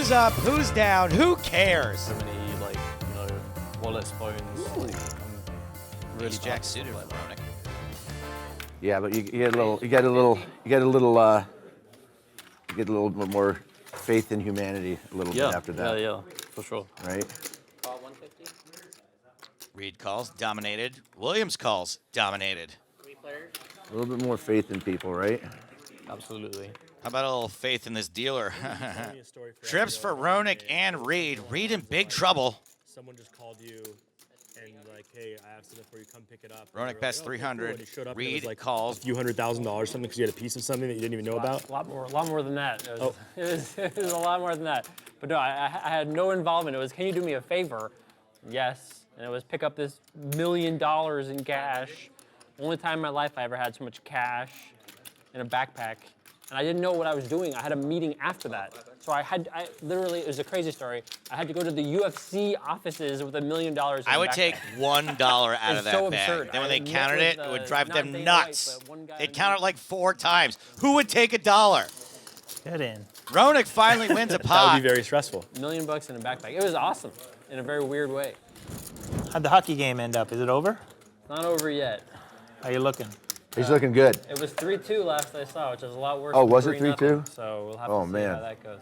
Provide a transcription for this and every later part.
Who's up? Who's down? Who cares? So many, like, you know, wallet phones. Like, I'm really Jack suited with Roenick. Yeah, but you get a little bit more faith in humanity a little bit after that. Yeah, for sure. Right? Call 150. Reid calls, dominated. Williams calls, dominated. 3 players. A little bit more faith in people, right? Absolutely. How about a little faith in this dealer? Trips for Roenick and Reid. Reid in big trouble. Someone just called you and like, hey, I have something for you, come pick it up. Roenick bets 300. Reid like calls. a few $100,000 something because you had a piece of something that you didn't even know about. A lot more than that. It was a lot more than that. But no, I had no involvement. It was, can you do me a favor? Yes. And it was pick up this $1 million in cash. Only time in my life I ever had so much cash in a backpack. And I didn't know what I was doing. I had a meeting after that. So I literally, it was a crazy story. I had to go to the UFC offices with $1 million in I would backpack. take $1 out of that so bag. absurd. Then when I they met counted with, it, it would drive not them Dana nuts. White, but one guy They'd count it like 4 times. Who would take $1? Get in. Roenick finally wins a That pot. would be very stressful. $1 million in a backpack. It was awesome in a very weird way. How'd the hockey game end up? Is it over? Not over yet. How you looking? He's looking good. It was 3-2 last I saw, which is a lot worse. Oh, than was it 3-0. 3-2? So we'll have Oh, to see man. how that goes.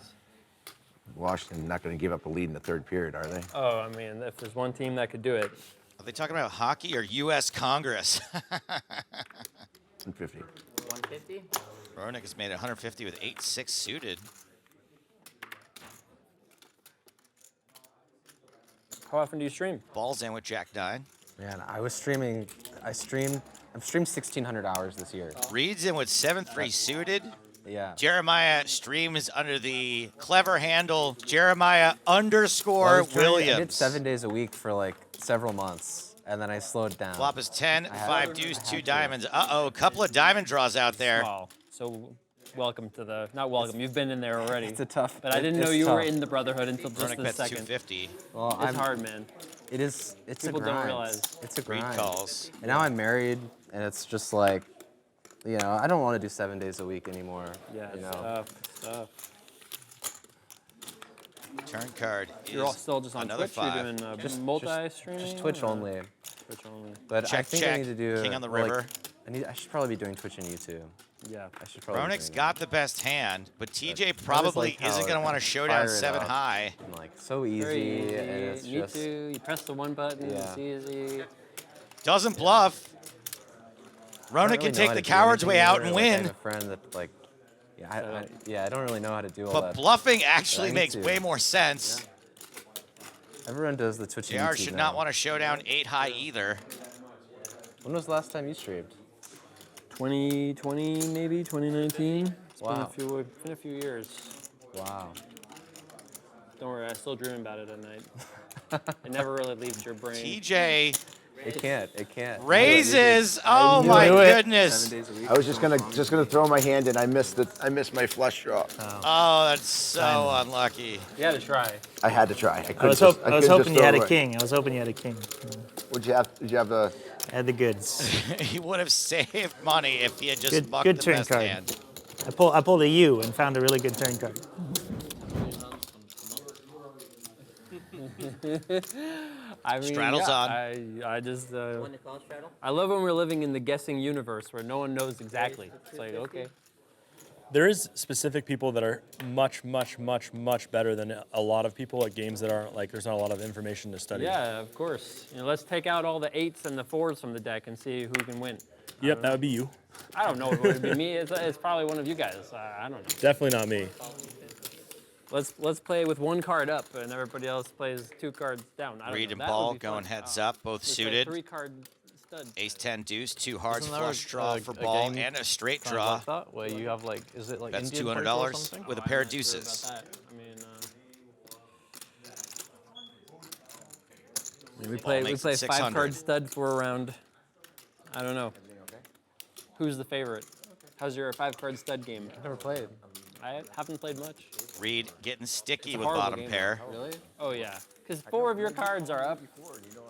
Washington not going to give up a lead in the third period, are they? Oh, I mean, if there's one team that could do it. Are they talking about hockey or U.S. Congress? 150. 150. Roenick has made 150 with 8-6 suited. How often do you stream? Balls in with Jack 9. Man, I've streamed 1,600 hours this year. Reid's in with 7-3 suited. Yeah. Jeremiah streams under the clever handle Jeremiah _ I Williams. did 7 days a week for like several months, and then I slowed down. Flop is 10, I had- 5 deuce, I had 2 to. diamonds. Uh-oh, a couple of diamond draws out there. Wow. So welcome to the, not welcome, you've been in there already. It's a tough. But I didn't know it's you were tough. in the Brotherhood until just Roenick this bets second. 250. Well, It's hard, man. It is. It's People a don't grind. realize. It's a Reid grind. calls. And now I'm married, and it's just like, you know, I don't want to do 7 days a week anymore. Yeah, You it's know. tough. Turn card You're all is still just on another Twitch? 5. You're doing multi-streaming? Just Twitch or- only. Twitch only. But I Check, think check. I need to do King on the like, river. I should probably be doing Twitch and YouTube. Yeah. I should probably. be Roenick's doing got the best hand, but TJ just probably like how isn't going to want to fire showdown it 7 up. high. that. Like so easy, Very easy. and it's Me just. too. You press the one button, Yeah. it's easy. Doesn't bluff. I don't Roenick really can know take how the to do coward's way anything out either. and Like, I win. have a friend that like, I don't really know how to do all But that. bluffing actually need makes to. way more sense. Everyone does the Twitch and JR YouTube should now. not want to showdown 8 high either. When was the last time you streamed? 2020 maybe, 2019. It's Wow. been a few years. Wow. Don't worry, I still dream about it at night. It never really leaves your brain. TJ It can't. It can't. raises. Oh knew my it. goodness. 7 days a week. I was just gonna throw my hand in. I missed my flush draw. Oh, that's so unlucky. You had to try. I had to try. I was couldn't hoping you had a throw it. king. I was hoping you had a king. Would you have? Did you have the? I had the goods. He would have saved money if he had just Good- bucked good the turn best card. hand. I pulled a U and found a really good turn card. I mean, Straddle's yeah, on. I just, When the call straddle. I love when we're living in the guessing universe where no one knows exactly. It's like, okay. There is specific people that are much, much, much, much better than a lot of people at games that aren't like there's not a lot of information to study. Yeah, of course. You know, let's take out all the 8s and the 4s from the deck and see who can win. Yep, that would be you. I don't know if it would be me. It's probably one of you guys. I don't know. Definitely not me. Let's play with 1 card up and everybody else plays 2 cards down. I don't Reid know. and That ball would be going fun. heads Oh. up, both Let's play suited. 3-card stud. Ace 10 deuce, 2 hearts, Isn't there flush draw for a ball, game and a straight kind of draw. like that, where you have like, is it like That's Indian poker or $200 something? with a Oh, pair I'm of not sure deuces. about that. I mean, we Ball play makes it 5 600. card stud for a round. I don't know. Who's the favorite? How's your 5 card stud game? I've never played. I haven't played much. Reid getting sticky It's a with horrible bottom game. pair. Really? Oh yeah, because 4 of your cards are up.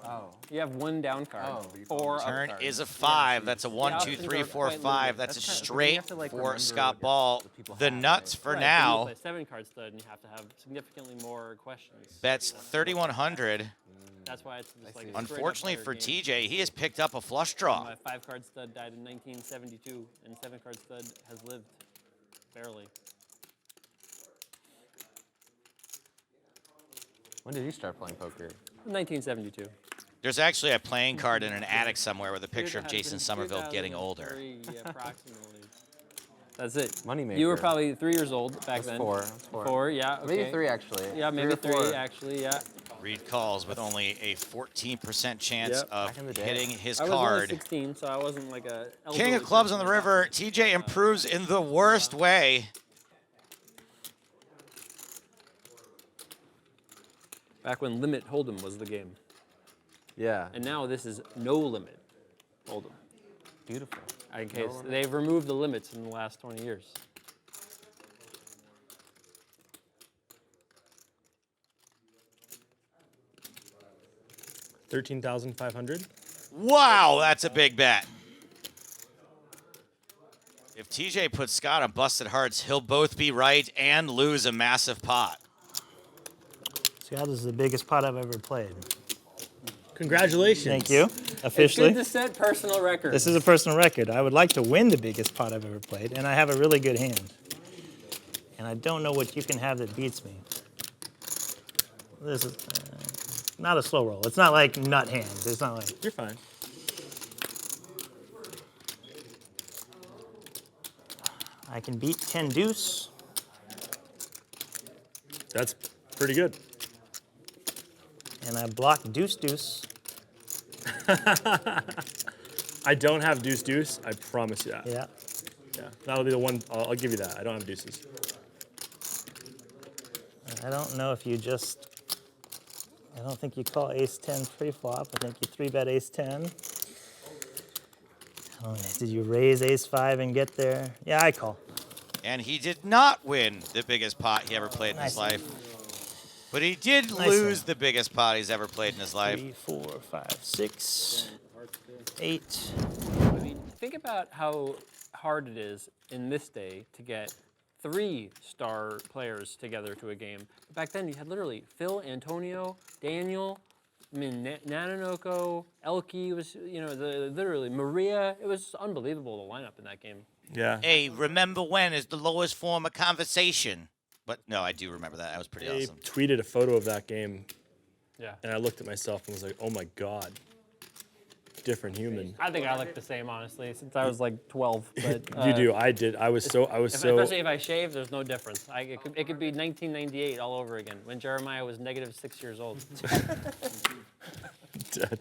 Oh. You have one down card. Oh, but you Four up Turn cards. is a 5. That's a 1, 2, options 3, are 4, quite 5. limited. That's a That's kinda- straight you have to, like, for remember Scott against Ball. the people The high, nuts right? for Right, now. But you play 7-card stud, and you have to have significantly more questions. Bets 3,100. That's why it's just like. see. a straight up Unfortunately player for game. TJ, he has picked up a flush draw. My 5-card stud died in 1972, and 7-card stud has lived barely. When did you start playing poker? 1972. There's actually a playing card in an attic somewhere with a Dude, picture of that Jason was Somerville getting older. 2003, approximately. That's it. Moneymaker. You were probably 3 years old back That's then. 4. That's 4. 4, yeah. Okay. Maybe 3 actually. Yeah, maybe 3 or 3 4. actually. Yeah. Reid calls with only a 14% chance Yep. of Back in the day. hitting his I was only card. 16, so I wasn't like a. King elderly of clubs on person the like that. river. TJ improves in the worst way. Back when limit hold'em was the game, Yeah. and now this is no limit hold'em. Beautiful. In case they've removed the limits in the last 20 years. $13,500. Wow, that's a big bet. If TJ puts Scott on busted hearts, he'll both be right and lose a massive pot. Scott, this is the biggest pot I've ever played. Congratulations. Thank you. It's Officially. good to set personal records. This is a personal record. I would like to win the biggest pot I've ever played, and I have a really good hand. And I don't know what you can have that beats me. This is not a slow roll. It's not like nut hands. It's not like. You're fine. I can beat 10 deuce. That's pretty good. And I block deuce deuce. I don't have deuce deuce. I promise you that. Yeah. Yeah. That'll be the one. I'll give you that. I don't have deuces. I don't know if you just. I don't think you call ace 10 pre-flop. I think you 3-bet ace 10. Oh, did you raise ace 5 and get there? Yeah, I call. And he did not win the biggest pot he ever played in his Nice. life. But he did Nice lose one. the biggest pot he's ever played in his life. 3, 4, 5, 6, 8. I mean, think about how hard it is in this day to get 3-star players together to a game. Back then, you had literally Phil, Antonio, Daniel, I mean, Nanonoko, Elke was, literally Maria. It was unbelievable, the lineup in that game. Yeah. Hey, remember when is the lowest form of conversation? But no, I do remember that. That was pretty I awesome. tweeted a photo of that game, Yeah. and I looked at myself and was like, "Oh my god, different human." I think I look the same, honestly, since I was like 12. But, You do. I did. I was so. Especially if I shave, there's no difference. It could be 1998 all over again, when Jeremiah was negative 6 years old. dead.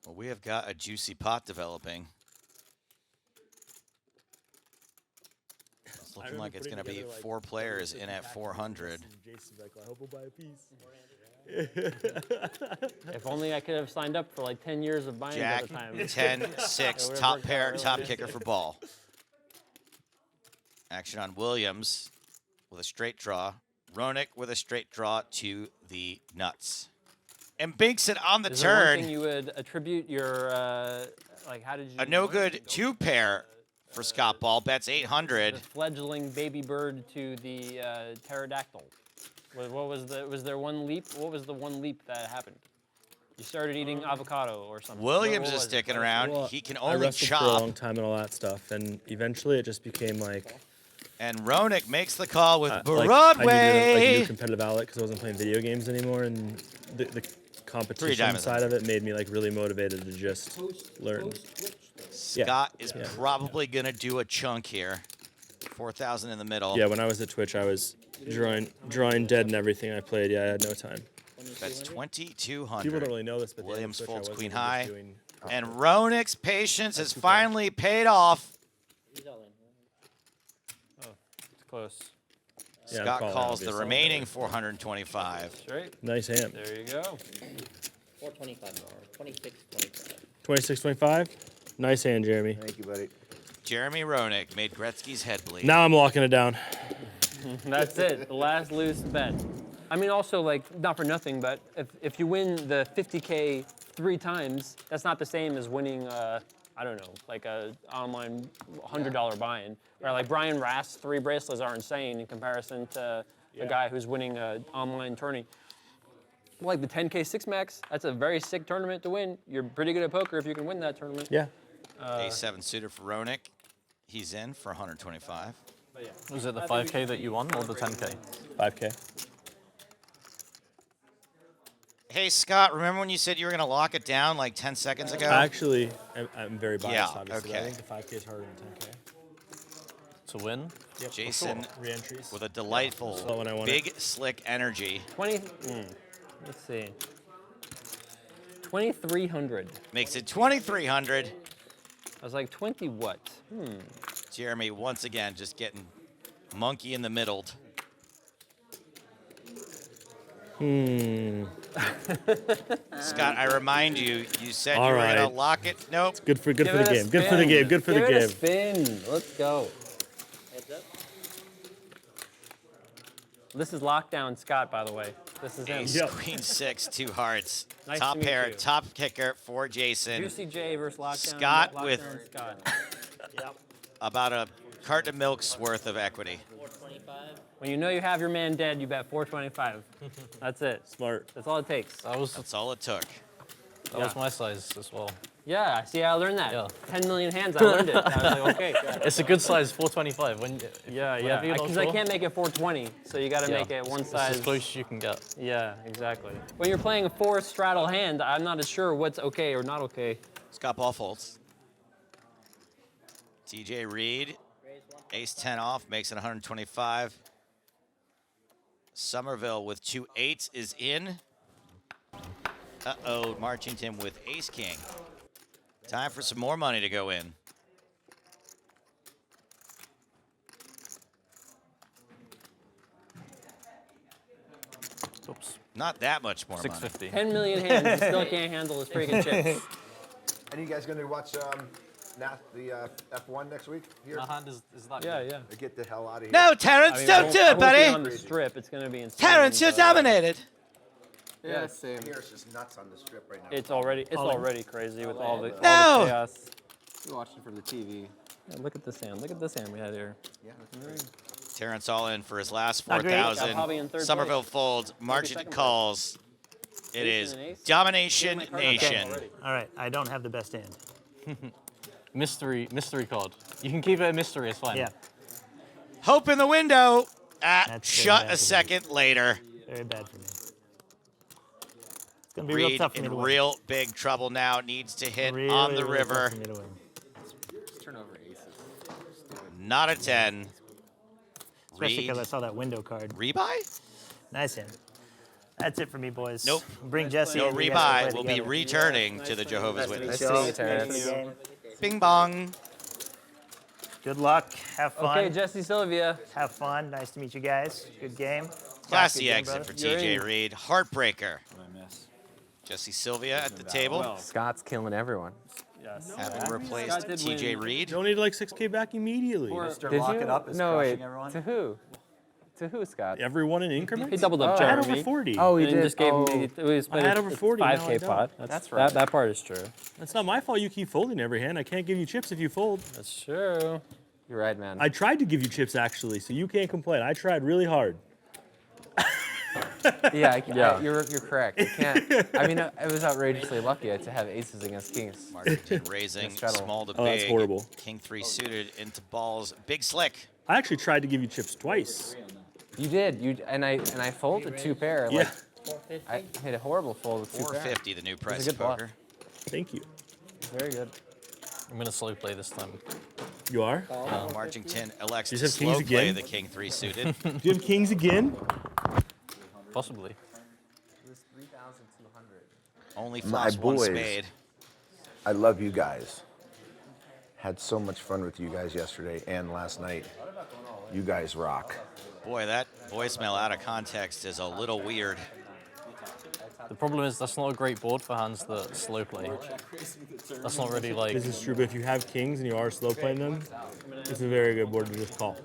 Well, we have got a juicy pot developing. It's looking like it's going to be 4 players in at 400. Jason's like, "I hope we'll buy a piece." If only I could have signed up for like 10 years of buying Jack, at the time. 10, 6, would've top worked out pair, really top good. kicker for ball. Action on Williams with a straight draw. Roenick with a straight draw to the nuts. And binks it on the Is there one turn. thing you would attribute your, how did you... A no good 2 pair for Scott Ball. Bets The 800. fledgling baby bird to the pterodactyl. What was there one leap? What was the one leap that happened? You started eating avocado or something. Williams What is was it? sticking around. Well, He can I only wrestled for a chop. long time and all that stuff, and eventually it just became like. And Roenick makes the call with like, Broadway. I needed a new competitive outlet because I wasn't playing video games anymore, and the competition diamonds. side of it made me like really motivated to just learn. Scott is probably going to do a chunk here. 4,000 in the middle. Yeah, when I was at Twitch, I was drawing dead and everything I played. Yeah, I had no time. That's 2,200. People don't really know this, but Williams Twitch, I folds wasn't queen even just high. doing- And Roenick's patience has finally paid off. He's all in. It's close. Yeah, I'm Scott calling, calls the obviously. remaining 425. Straight. Nice hand. There you go. 425 more. 26, 25. 26-25. Nice hand, Jeremy. Thank you, buddy. Jeremy Roenick made Gretzky's head bleed. Now I'm locking it down. That's it. The last loose bet. I mean, also, like, not for nothing, but if you win the 50K 3 times, that's not the same as winning, I don't know, like a online $100 buy-in. Right? Like Brian Rast's 3 bracelets are insane in comparison to a guy who's winning an online tourney. Like the 10K 6-max, that's a very sick tournament to win. You're pretty good at poker if you can win that tournament. Yeah. A7 suited for Roenick. He's in for 125. Was it the 5K that you won or the 10K? 5K. Hey, Scott, remember when you said you were going to lock it down like 10 seconds ago? Actually, I'm very biased, Yeah, obviously. I okay. think the 5K is harder than 10K. To win? Yep, Jason re-entries. with a delightful, Slow when I want big, slick energy. 20, let's see. 2,300. Makes it 2,300. I was like, 20 what? Jeremy, once again, just getting monkey in the middle. Scott, I remind you, you said All you were going to right. lock it. Nope. Good for the Give it a game. Good for the spin. game. Good for the Give it a game. spin. Let's go. Heads up. This is lockdown Scott, by the way. This is him. Ace, Yep. Queen 6, 2 hearts. Nice Top to meet pair, you. top kicker for Jason. Juicy J versus lockdown. Scott lockdown with- Scott. About a carton of milk's worth of equity. 425. When you know you have your man dead, you bet 425. That's it. Smart. That's all it takes. That was That's all it took. my size as well. Yeah, see, I learned that. Yeah. 10 million hands, I learned it. I was like, okay. It's a good size, 425. Yeah, Whenever you're not because I sure. can't make it 420, so you got to make it one It's size. as close as you can get. Yeah, exactly. When you're playing a 4 straddle hand, I'm not as sure what's okay or not okay. Scott ball folds. TJ Reid, ace 10 off, makes it 125. Somerville with 2 8s is in. Uh-oh, Marchington with ace king. Time for some more money to go in. Oops. Not that much more money. 650. 10 million hands, you still can't handle his freaking chips. And you guys going to watch the F1 next week here? My hand is that Yeah, good? yeah. Get the hell out of here. No, Terrence, I mean, don't do it, on buddy. the strip, it's going to be insane. Terrence, you're but dominated. Yeah, same. Here it's just nuts on the strip right now. It's already crazy with all the No. chaos. You're watching from the TV. Yeah, look at this hand. Look at this hand we had here. Yeah, that's great. Terrence all in for his last Not great. Got probably in 4,000. third Somerville place. folds. Marchington second calls. It Ace is and an ace? Domination Get my card Nation. already. All right, I don't have the best hand. Mystery card. You can keep it a mystery, it's fine. Yeah, Hope in the window. That's very Shut bad a for me. second later. very bad for me. It's gonna be real Reid tough for me in to win. real big trouble now. Needs to hit Really, on the really tough river. for me to win. Just turn over aces. Not a 10. Especially Reid. because I saw that window card. Rebuy? Nice hand. That's it for me, boys. Nope. Bring Jesse No in. you guys can rebuy. play We'll be together. returning to the Jehovah's Nice Witness. to see you, Terrence. Thanks for the game. Bing bong. Good luck. Have fun. Okay, Jesse Sylvia. Have fun. Nice to meet you guys. Good game. Classy Good game, exit brother. for You're TJ in. Reid. Heartbreaker. Jesse Sylvia at the table. Scott's killing everyone. Yes. Having Scott replaced did TJ win. Reid. Donated like 6K back immediately. Did you? No, wait. To who? To who, Scott? Everyone in increments? He doubled up Oh. I had Jeremy. over 40. Oh, he And did. just gave oh. him, we split I had it over at 40, now I 5K don't. pot. That's right. That part is true. That's not my fault you keep folding every hand. I can't give you chips if you fold. That's true. You're right, man. I tried to give you chips actually, so you can't complain. I tried really hard. Yeah, you're correct. I can't. I mean, it was outrageously lucky to have aces against kings. Marchington raising Straddle. small to Oh, big. that's horrible. King 3 suited into balls. Big slick. I actually tried to give you chips twice. You did. And I folded 2 pair. Yeah. Like, I hit a horrible fold with 2 pair. 450, the new price good of bluff. poker. Thank you. Very good. I'm gonna slow play this time. You are? Marchington elects You to have kings slow play again? the King 3 suited. Do you have kings again? Possibly. It was 3,200. Only My flops one boys. spade. I love you guys. Had so much fun with you guys yesterday and last night. You guys rock. Boy, that voicemail out of context is a little weird. The problem is that's not a great board for hands that slow play. That's not really like. This is true, but if you have kings and you are slow playing them, it's a very good board to just call.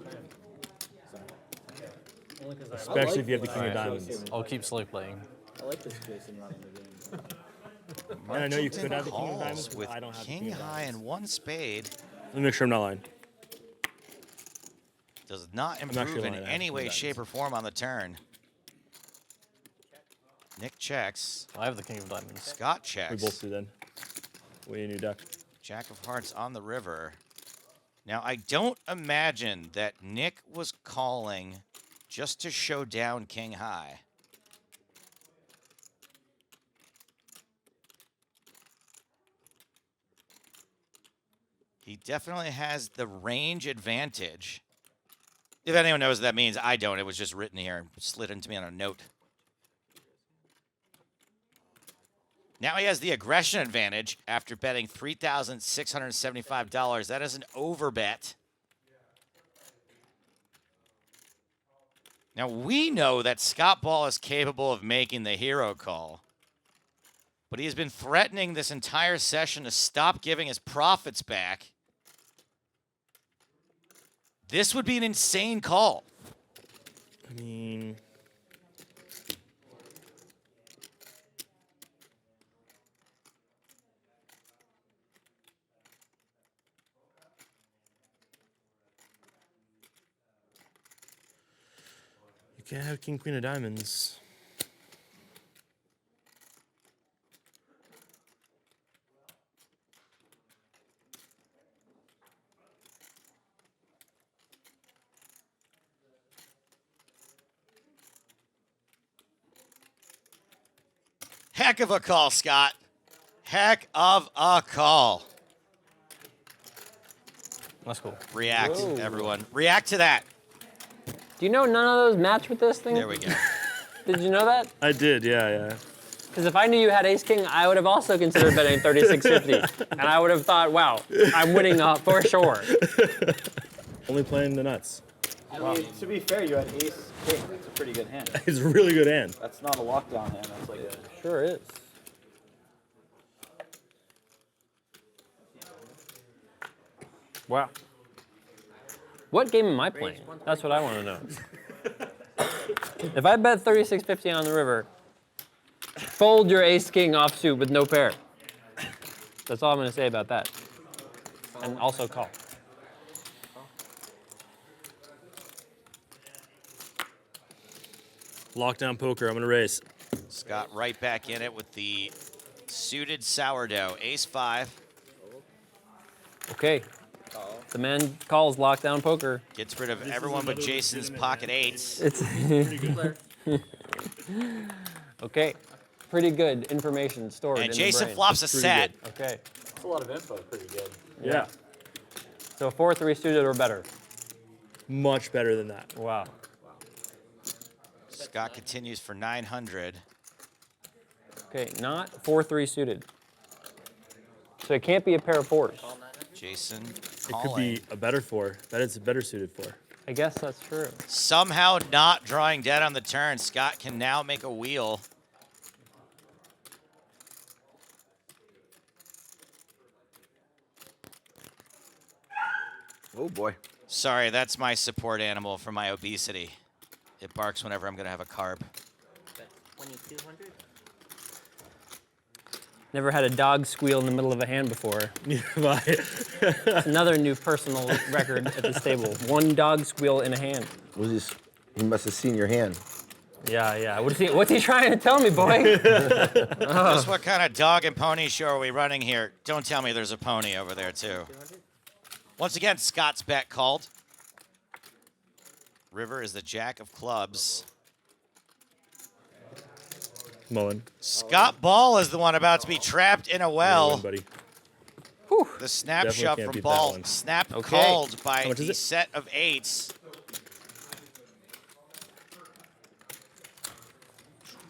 Especially if you have the king of diamonds. I'll keep slow playing. I like this Jason running the game. And I know you could have the king of Calls diamonds, but with I don't have the king king of high diamonds. and 1 spade. Let me make sure I'm not lying. Does not actually improve in lying, I have any king way, of shape, or form on the turn. Nick checks. I have the king of diamonds. Scott We checks. both do then. We need a new deck. Jack of hearts on the river. Now, I don't imagine that Nick was calling just to show down king high. He definitely has the range advantage. If anyone knows what that means, I don't. It was just written here and slid into me on a note. Now he has the aggression advantage after betting $3,675. That is an overbet. Now we know that Scott Ball is capable of making the hero call, but he has been threatening this entire session to stop giving his profits back. This would be an insane call. I mean, you can't have king, queen of diamonds. Heck of a call, Scott. Heck of a call. That's cool. React, everyone. React to that. Do you know none of those match with this thing? There we go. Did you know that? I did, yeah. Because if I knew you had ace king, I would have also considered betting 36.50, and I would have thought, wow, I'm winning for sure. Only playing the nuts. I mean, to be fair, you had ace king. It's a pretty good hand. It's a really good hand. That's not a lockdown hand. That's like a... Sure is. Wow. What game am I playing? That's what I want to know. If I bet 36.50 on the river, fold your ace king offsuit with no pair. That's all I'm going to say about that. And also call. Lockdown poker, I'm gonna raise. Scott right back in it with the suited sourdough. Ace-5. Okay. The man calls lockdown poker. Gets rid of everyone but Jason's pocket eights. It's okay. Pretty good information stored And in Jason the brain. flops a set. Okay. That's a lot of info. Pretty good. Yeah. So 4-3 suited or better. Much better than that. Wow. Scott continues for 900. Okay, not 4-3 suited. So it can't be a pair of fours. Jason It calling. could be a better four. That it's a better suited four. I guess that's true. Somehow not drawing dead on the turn. Scott can now make a wheel. Oh boy. Sorry, that's my support animal for my obesity. It barks whenever I'm going to have a carb. 2200? Never had a dog squeal in the middle of a hand before. It's another new personal record at the stable. One dog squeal in a hand. He must have seen your hand. Yeah. What's he trying to tell me, boy? Just what kind of dog and pony show are we running here? Don't tell me there's a pony over there, too. Once again, Scott's bet called. River is the jack of clubs. Mullen. Scott Ball is the one about to be trapped in a well. Buddy. The snap Definitely shove can't from beat that Ball. one. Snap Okay. called by How much is the it? set of eights.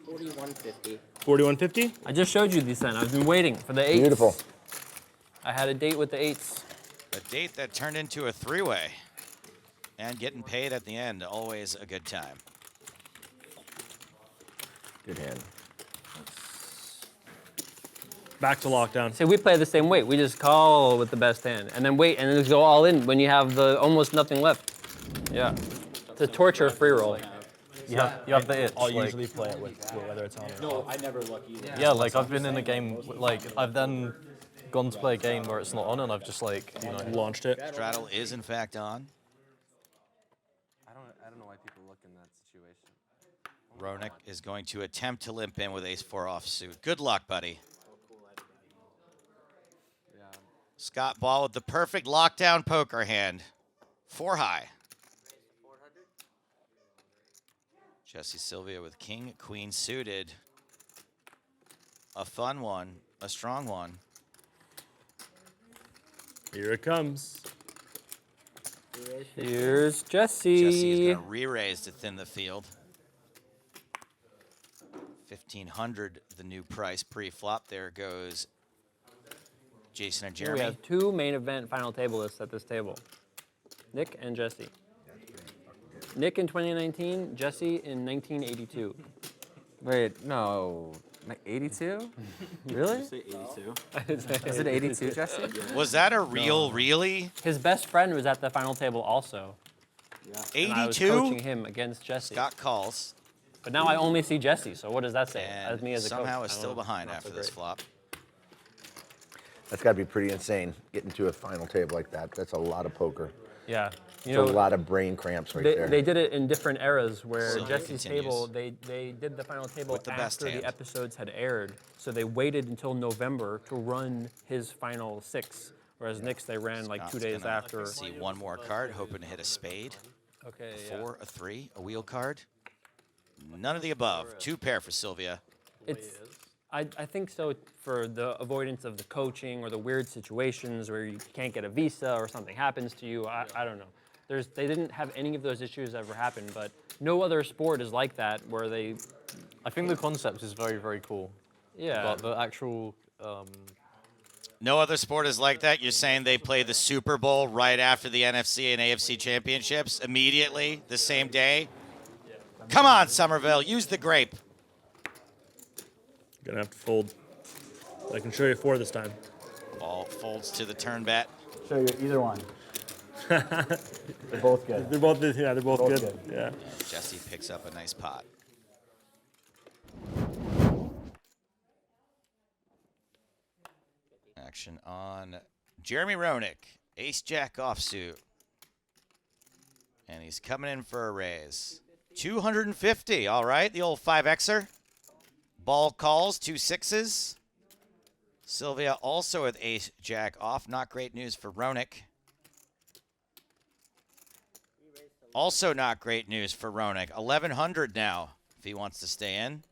4150. 4150? I just showed you these then. I've been waiting for the eights. Beautiful. I had a date with the eights. A date that turned into a three-way. And getting paid at the end, always a good time. Good hand. Back to lockdown. See, we play the same way. We just call with the best hand, and then wait, and then just go all in when you have the almost nothing left. Yeah. It's a torture free roll. You have the itch. I'll like, usually play it with whether it's on or No, off. I never look either. Yeah, like I've been in a game, like I've then gone to play a game where it's not on, and I've just like, you know, Launched it. Straddle is in fact on. I don't know why people look in that situation. Roenick is going to attempt to limp in with ace-4 offsuit. Good luck, buddy. Yeah. Scott Ball with the perfect lockdown poker hand. 4 high. Jesse Sylvia with king, queen suited. A fun one, a strong one. Here it comes. Here's Jesse is Jesse. going to re-raise to thin the field. 1,500, the new price pre-flop. There goes Jason and We Jeremy. have 2 main event final table lists at this table. Nick and Jesse. Nick in 2019, Jesse in 1982. Wait, no. 82? Really? Say 82. Is it 82, Jesse? Was that a real, really? His best friend was at the final table also. And I was 82? coaching him against Jesse. Scott calls. But now I only see Jesse, so what does that say? And As me as a coach. somehow I is don't still know. behind Not after so this great. flop. That's got to be pretty insane, getting to a final table like that. That's a lot of poker. Yeah. You It's know, a lot of brain cramps right there. they did it in different eras where Sylvia Jesse's continues. table, they did the final table With the best after hand. the episodes had aired. So they waited until November to run his final 6. Whereas Nick's, they ran like 2 Scott's days gonna after. See one more card, hoping to hit a spade. Okay, A 4, a 3, a wheel card. None of the above. 2 pair for Sylvia. I think so for the avoidance of the coaching or the weird situations where you can't get a visa or something happens to you. I don't know. They didn't have any of those issues ever happen, but no other sport is like that where they, I think the concept is very, very cool. yeah. But the actual, No other sport is like that. You're saying they play the Super Bowl right after the NFC and AFC championships immediately, the same day? Come on, Somerville. Use the grape. Gonna have to fold. I can show you 4 this time. Ball folds to the turn bet. Show you either one. They're both good. They're both good. Both good. Yeah. Jesse picks up a nice pot. Action on Jeremy Roenick. Ace-Jack offsuit. And he's coming in for a raise. 250. All right, the old 5Xer. Ball calls, 2 6s. Sylvia also with ace-jack off. Not great news for Roenick. Also not great news for Roenick. 1,100 now if he wants to stay in.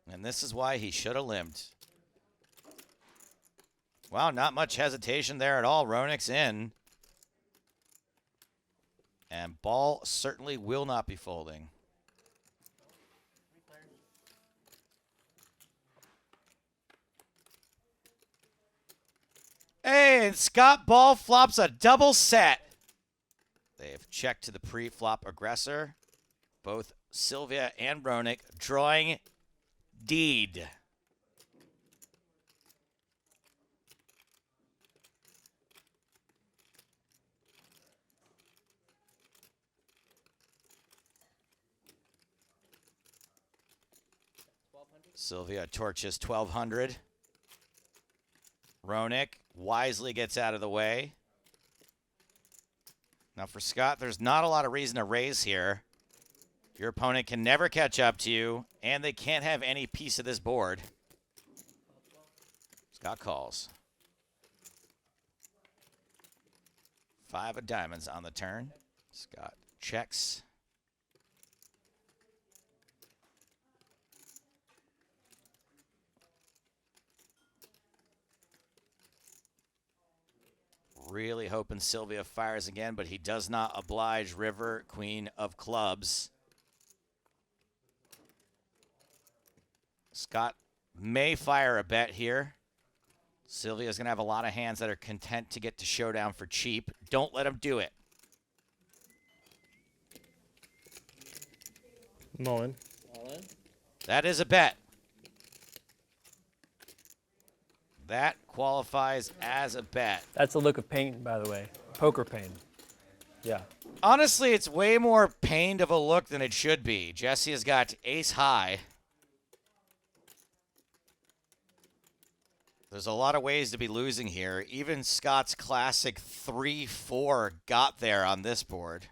And this is why he should have limped. Wow, not much hesitation there at all. Roenick's in. And ball certainly will not be folding. Hey, and Scott Ball flops a double set. They've checked to the pre-flop aggressor. Both Sylvia and Roenick drawing deed. Sylvia torches 1,200. Roenick wisely gets out of the way. Now for Scott, there's not a lot of reason to raise here. Your opponent can never catch up to you, and they can't have any piece of this board. Scott calls. 5 of diamonds on the turn. Scott checks. Really hoping Sylvia fires again, but he does not oblige river, queen of clubs. Scott may fire a bet here. Sylvia's going to have a lot of hands that are content to get to showdown for cheap. Don't let him do it. Mullen. That is a bet. That qualifies as a bet. That's a look of pain, by the way. Poker pain. Yeah. Honestly, it's way more pained of a look than it should be. Jesse has got ace high. There's a lot of ways to be losing here. Even Scott's classic 3-4 got there on this board.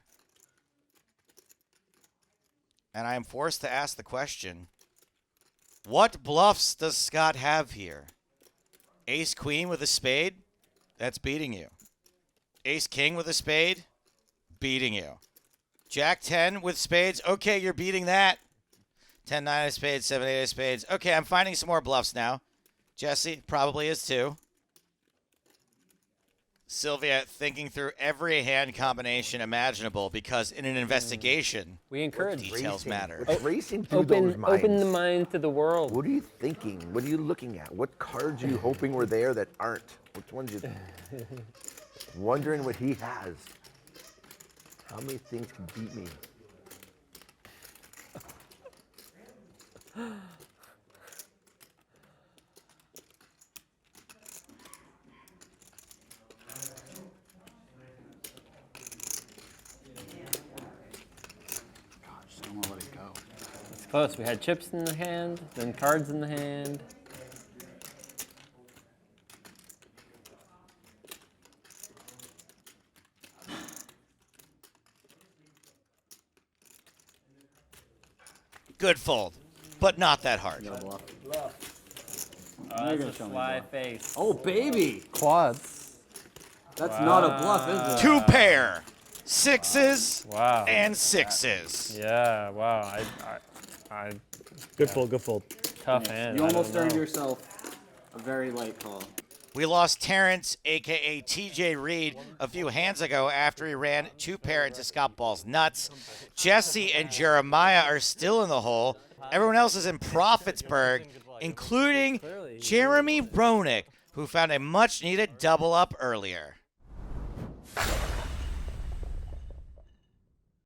And I am forced to ask the question, what bluffs does Scott have here? Ace queen with a spade? That's beating you. Ace king with a spade? Beating you. Jack 10 with spades? Okay, you're beating that. 10-9 of spades, 7-8 of spades. Okay, I'm finding some more bluffs now. Jesse probably is too. Sylvia thinking through every hand combination imaginable because in an investigation, We encourage details matter. What's racing through those minds? open the mind to the world. What are you thinking? What are you looking at? What cards are you hoping were there that aren't? Which ones you wondering what he has? How many things can beat me? Just don't want to let it go. It's close. We had chips in the hand, then cards in the hand. Good fold, but not that hard. No bluff. Oh, You're that's gonna a show me sly bluff. face. Oh, baby. Quads. That's not a bluff, is it? Two pair, sixes Wow. and sixes. Yeah. Wow. I Good fold, good fold. tough hand. You I don't almost earned know. yourself a very light call. We lost Terrence, a.k.a. TJ Reid, a few hands ago after he ran two pair into Scott Ball's nuts. Jesse and Jeremiah are still in the hole. Everyone else is in Profitsburg, including Jeremy Roenick, who found a much-needed double up earlier.